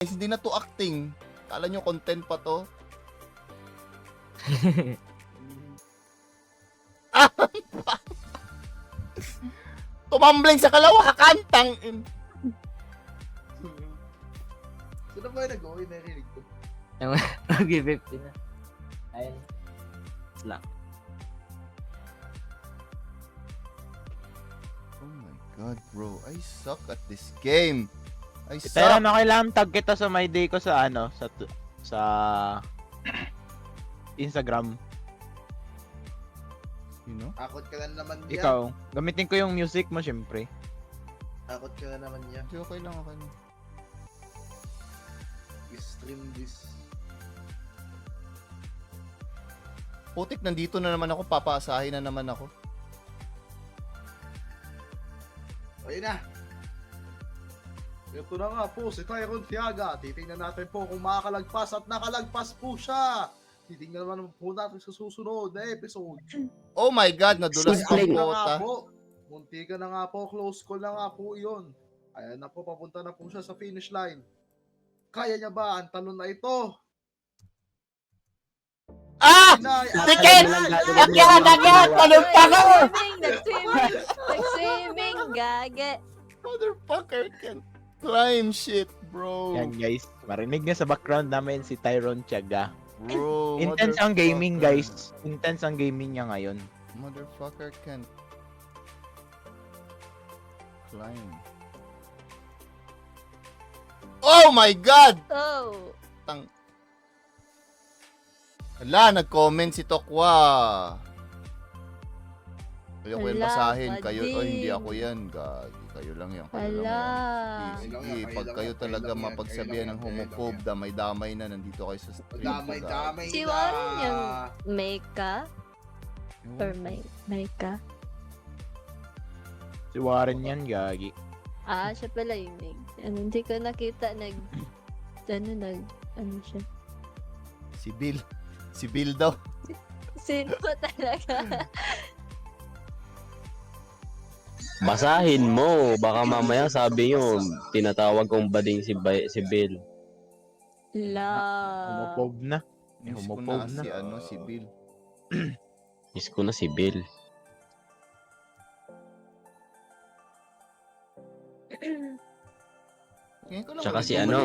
Guys, hindi na to acting. Kala nyo content pa to? Tumambling sa kalawakan, tangin. Sino ba yung nag-uwi? Narinig ko. Mag-50 na. Ayun. Lang. Oh my god, bro. I suck at this game. I Pero suck. ano, kailangan tag kita sa my day ko sa ano, sa Instagram. You know? Akot ka na naman yan. Ikaw, gamitin ko yung music mo syempre. Akot ka na naman yan. Hindi, okay lang, okay lang. Stream this. Putik, nandito na naman ako. Papaasahin na naman ako. Ayun na. Ito na nga po, si Tyron Tiaga. Titingnan natin po kung makakalagpas at nakalagpas po siya. Titingnan naman po natin sa susunod na episode. Oh my god, nadulas ang Simpleng. Na nga bota. po. Muntika na nga po, close call na nga po yun. Ayan na po, papunta na po siya sa finish line. Kaya niya ba ang talon na ito? Ah! Inay, Ticket! Agad! Talong pa ko! Nag-swimming, gage. Motherfucker can climb shit, bro. Yan guys, marinig niya sa background namin si Tyron Tiaga. Bro, Intense ang gaming motherfucker. guys. Intense ang gaming niya ngayon. Motherfucker can climb. Oh my god! Oh. Hala, nag-comment si Tokwa. Ayoko yung Hala, basahin. Kayo, Pading. hindi ako yan. Gagi, kayo lang yan. Kayo lang Hala. yan. Kayo lang Sige, yan, pag kayo kayo lang yan, talaga kayo lang yan, mapagsabihan ng kayo lang yan, homophobe, kayo damay-damay na, nandito kayo sa stream. Damay-damay Si na. Warren yung Meika? Or Meika? Si Warren yan, gagi. Ah, siya pala yung Meg. Hindi ko nakita ano siya. Si Bill. Si Bill daw. Sino talaga? Basahin mo, baka mamaya sabi nyo, tinatawag kong bading si Bill. La. Homophobe na. May Miss ko homophobe na na. si, si Bill. Miss ko na si Bill. Ngayon ko lang Tsaka ulit si bumalik. ano?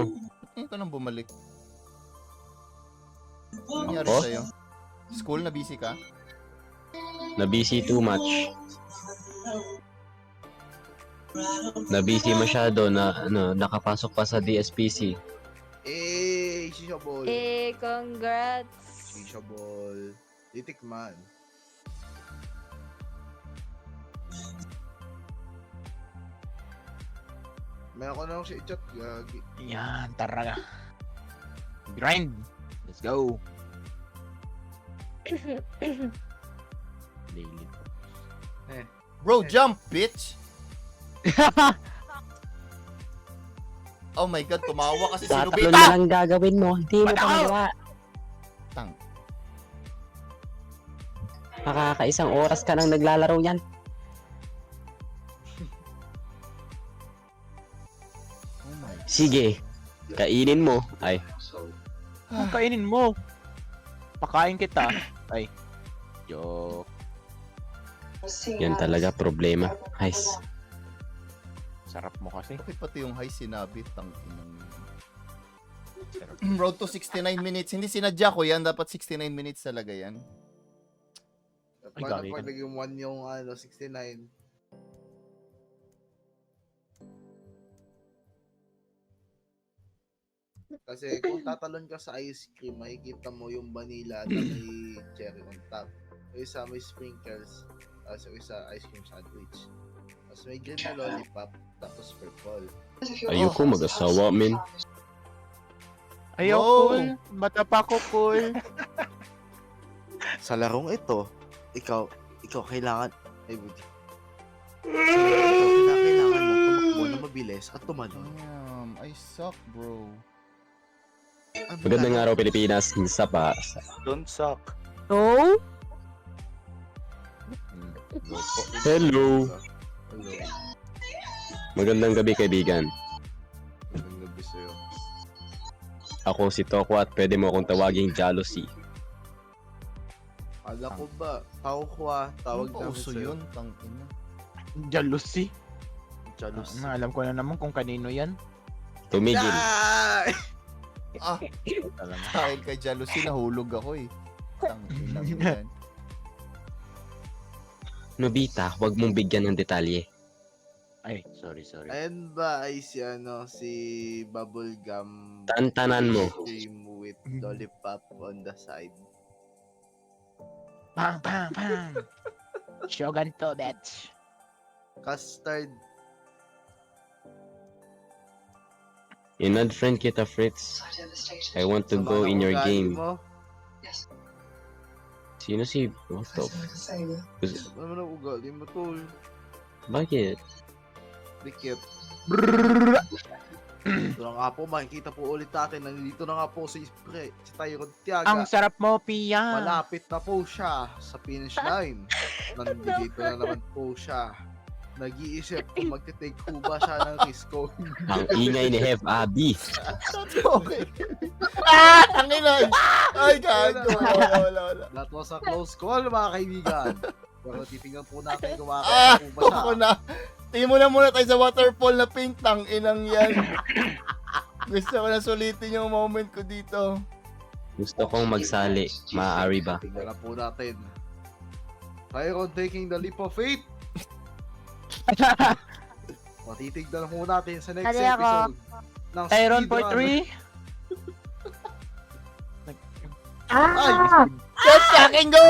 Ngayon ko lang bumalik. Ano nangyari Oh? sa'yo? School na busy ka? Na-busy too much. Na-busy masyado na nakapasok pa sa DSPC. Shisha ball. Congrats. Shisha ball. Titikman. May ako na si chat. Gagi. Yan, tara. Grind. Let's go. Daily. Bro, jump, bitch! Oh my god, tumawa kasi si Ah! Nobita! Ano Tatalon na lang gagawin mo, hindi mo pa magawa. Tang. Makakaisang oras ka nang naglalaro yan. Oh my god. Sige, kainin mo. Ay, Ang kainin mo. Pakain kita. Ay. Joke. yan talaga problema. Guys, Sarap mo kasi. Bakit pati yung high sinabi? Tang inang Road to 69 minutes. Hindi sinadya ko yan. Dapat 69 minutes talaga yan. Ay, Paano gagi pag ka. naging 1 yung 69? Kasi kung tatalon ka sa ice cream, makikita mo yung vanilla at may cherry on top. Yung isa may sprinkles, tapos yung isa ice cream sandwich. Tapos may green na lollipop, tapos purple. ayoko mag-asawa, men. Ayaw, Wow. cool. Bata pa ko, cool. Sa larong ito, ikaw kailangan, ay buti. Kailangan mo tumakbo na mabilis at tumalon. Damn, I suck, bro. Magandang araw, Pilipinas. Isa pa. Don't suck. No? Hello. Hello. Magandang gabi, kaibigan. Magandang gabi sa'yo. Ako si Toko at pwede mo akong tawaging Jealousy. Kala ko ba? Tao ko tawag Ano pa namin uso sa'yo. yun? Tangina. Jealousy. Jealous. Alam ko na naman kung kanino yan. Tumigil. Ah! Ah, Talaga. dahil kay jealousy, nahulog ako eh. Tangina mo yan. Nobita, huwag mong bigyan ng detalye. Ay, sorry. Ayan ba ay si Bubblegum Tantanan mo. cream with lollipop on the side. Pang. Shogun to, bitch. Custard. Inad friend kita, Fritz. I want to Sama go ng in your ugali game. Mo. Sino si... What the... Ano na ugali mo, tol? Bakit? Dikit. Ito na nga po, makikita po ulit natin. Nandito na nga po si Tyron Tiaga. Ang sarap mo, Pia. Malapit na po siya sa finish line. Nandito na naman po siya. Nag-iisip kung magte-take ho ba siya ng risko. Ang ingay ni Hef Abi. Okay. Ah! Tangina! Ay, gago. Wala. That was a close call, mga kaibigan. Pero titingnan po natin kung Ah! makakita po ba siya. Ako na. Tingin mo na muna tayo sa waterfall na pink. Tanginang yan. Gusto ko na sulitin yung moment ko dito. Gusto kong magsali. Maaari ba? Tingnan na po natin. Tyron taking the leap of faith. Matitignan na po natin sa next Kali ako. episode ng Tyron for Speedrun. 3. Ay! Let's fucking go!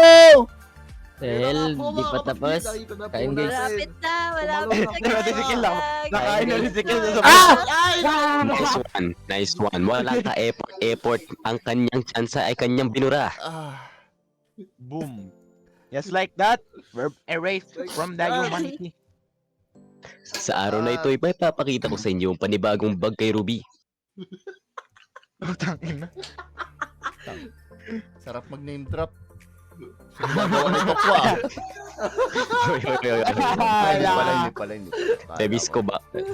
Well, di pa tapos. Kain, guys. Malapit na, malapit na. Diba, tisikil lang. Nakain na si Kel sa Nice one. Wala ka effort. Ang kanyang tsansa ay kanyang binura. Ah. Boom. Just like that, we're erased from the humanity. Sa araw na ito, ipapakita ko sa inyo ang panibagong bag kay Ruby. Tangina. Sarap mag-name drop. Gumagawa nito ko ah. Hindi pala.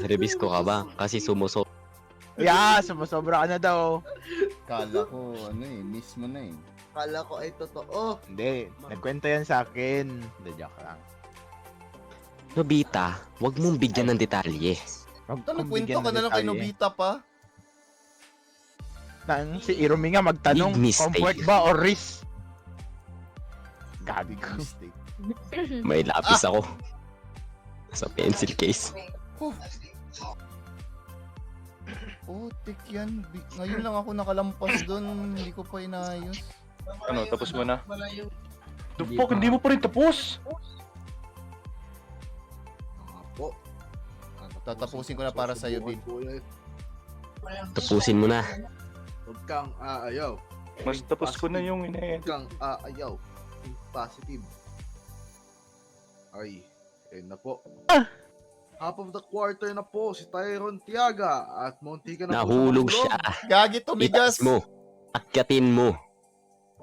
Rebisko ka ba? Kasi sumuso. Yeah, sumusobra ka na daw. Kala ko, miss mo na eh. Kala ko ay totoo. Hindi, nagkwento yan sa akin. Hindi, joke lang. Nobita, huwag mong bigyan ng detalye. Wag Ito, kong nagkwento bigyan ka ng na lang kay detalye. Nobita pa. Nang si Irumi nga magtanong, Big mistake. comfort ba or risk? Big Gago. mistake. May lapis ako. Sa pencil case. Putik yan. Ngayon lang ako nakalampas doon. Hindi ko pa inayos. Ano, tapos mo na? The Hindi fuck, pa. hindi mo pa rin tapos? Nga po. Tatapusin ko na para sa'yo, Bid. Tapusin mo na. Huwag kang aayaw. Mas tapos ko na yung Huwag ine. kang aayaw. Think positive. Ay, ayun na po. Half of the quarter na po si Tyron Tiaga at munti ka na po Nahulog siya. Gagi, tumigas. Itaas mo. Akyatin mo.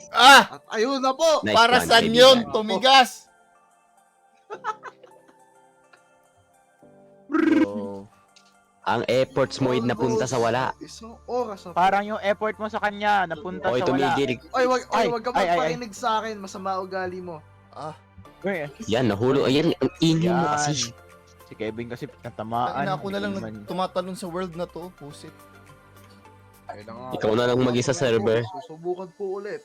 Ah! At ayun na po! Nice Para one, saan kaibigan. yun? Tumigas! Bro. Ang efforts mo ay napunta sa wala. Isang oras na po. Parang yung effort mo sa kanya, napunta Oy, sa wala. tumigil. Wag ka Ay, magparinig sa akin. Masama ugali mo. Uy, Yan, nahulog. Ayan, ang ingay mo kasi. Si Kevin kasi natamaan. Tangina, ako na lang Hindi man- tumatalon sa world na to. Pusit. Ayun na nga. Ikaw na lang mag-isa, server. Susubukan po ulit.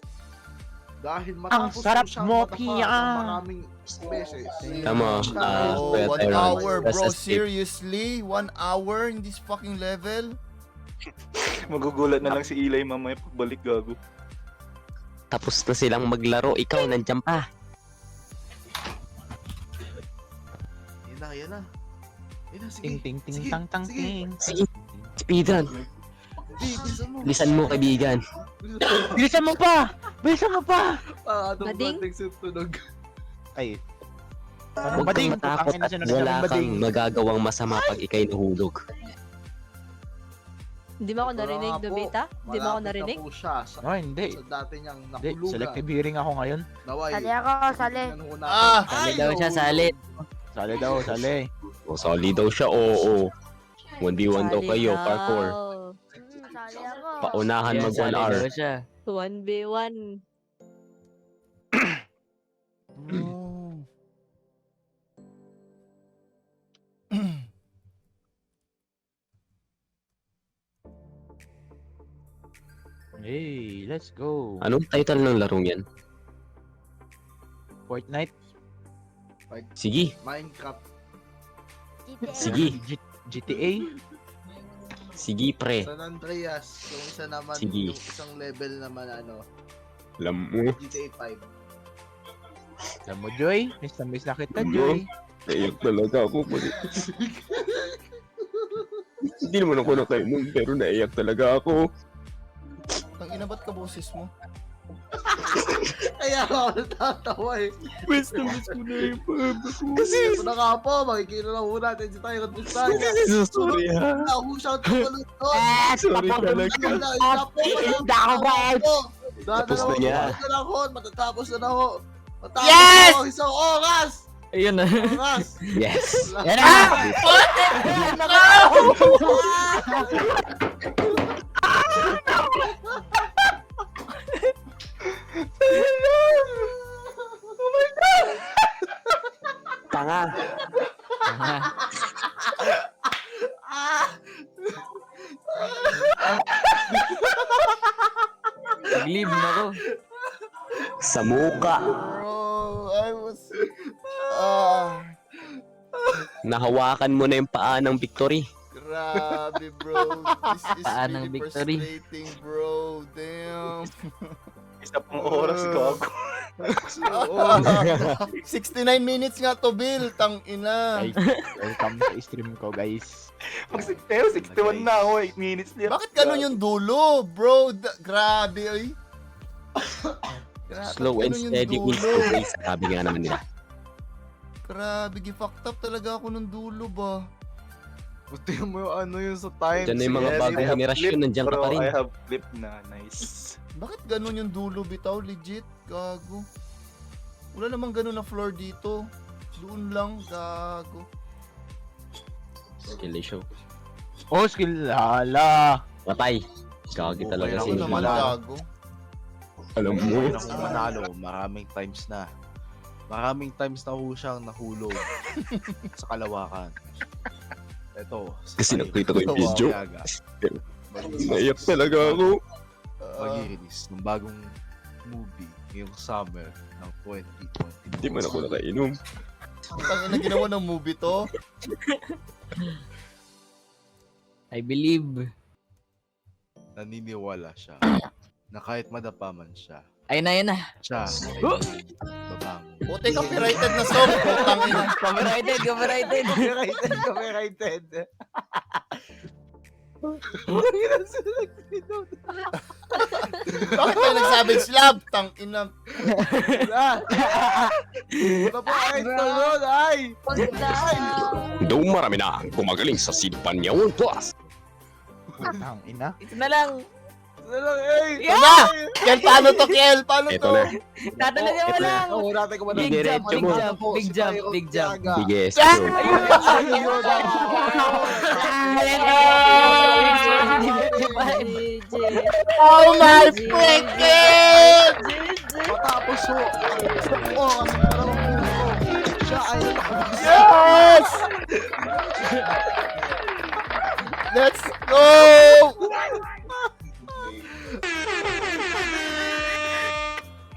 Dahil Ang matapos sarap po siyang mo, matapa Pia. ng maraming beses. Tama. Oh, Kuya 1 Tyron, hour, press bro. escape. Seriously? 1 hour in this fucking level? Magugulat na lang si Eli mamaya pagbalik gago. Tapos na silang maglaro. Ikaw, nandiyan pa. Yan na, yan na. Yan na, sige. Ting ting ting Sige, tang tang sige. ting. Sige. Speedrun. Bilisan mo. Lisan mo, kaibigan. Bilisan mo pa! Bilisan mo pa! Bading? Bading sa tunog. Ay. Huwag kang Bading? matakot Putangin na at sunod wala kami, Bading. kang magagawang masama pag ikay nahulog. Hindi mo ako narinig, Wala nga po. Nobita? Hindi mo ako Malapit narinig? na po siya sa, Oh, hindi. sa dati niyang Hindi, nakulugan. selective hearing ako ngayon. Naway. Sali ako, sali. tingnan ho natin. Ah! Sali daw siya, sali. Sali daw, sali. O, solid daw siya, oo. 1v1 daw Sali kayo, daw. parkour. Sali ako. Paunahan Yan, mag 1 sali hour. daw siya. 1v1. Oh. Hey, let's go. Anong title ng larong yan? Fortnite? Sige, Minecraft. sige, GTA? sige pre. San Andreas. Yung isa naman, Sige. yung isang level naman Alam mo, GTA 5. Alam mo, Joy? Miss na kita, Ano? Joy. naiyak talaga ako. Hindi naman ako nakainom, pero naiyak talaga ako. Ang ina, ba't ka boses mo? Kaya ako natatawa eh. Miss na miss ko na yung papa ko. Ito na nga po, makikita na po natin si Tyron Pistaya. Sorry ha. Shout to ulit ko. Sorry talaga. Tapos na niya. Matatapos na ako. Matapos Yes! na ako isang oras. Ayun na. Oras. Yes. Yan na! Tanga. Tanga. Naglib na ko. Sa muka. Bro, I was... Ah, Nahawakan mo na yung paa ng Victory. grabe, bro. This is Paan ng really victory. frustrating, bro. Damn. Isa pang oras gago. 69 minutes nga to, Bill. Tang ina. Guys, welcome sa stream ko, guys. Pero 61 na ako, 8 minutes left. Bakit ganun yung dulo, bro? Grabe, oy. Grabe, Slow and ganun yung steady wins dulo. the race. Sabi nga naman nila. Grabe, gi-fucked up talaga ako nung dulo ba? Buti mo yung ano yun sa time. Diyan na yung mga Yes, bagong I have henerasyon, flip, nandiyan ka bro. pa rin. I have flip na, nice. Bakit ganun yung dulo bitaw? Legit, gago. Wala namang ganun na floor dito. Doon lang, gago. Skill show. Oh, skill. Hala. Patay. Gagi talaga Okay, si Ako naman, wala. gago. Alam mo. Kung ako manalo, maraming times na. Maraming times na ho siyang nahulog sa kalawakan. Ito. Kasi nakita ko yung video. Kawaga. Naiyak talaga ako. Mag-release ng bagong movie ngayong summer ng 2020. Hindi man ako nakainom. Ang ina, ginawa ng movie to. I believe. Naniniwala siya na kahit madapa man siya, Ayun na, ayun na. siya ay babangon. Puti, copyrighted na song. Putang ina. Copyrighted, copyrighted. Copyrighted. Bakit tayo nagsabing slab? Tang ina. Ano po ay tulod ay? Daw marami na ang gumagaling sa Sipanyawan Plus. Ang ina. Ito na lang. Ano lang ay? Ito na! Kel, paano to, Kel? Paano Ito to? na. Tatalagyan mo Ito na. lang. Oo, natin ko Big jump, big jump, big jump, big jump. Biggest. Oh my freaking! Matapos ho. Oo, kasi parang siya ay Yes! Let's go!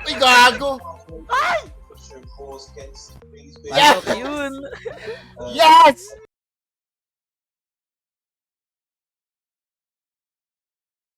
Uy, gago! Yes! Yun. Yes!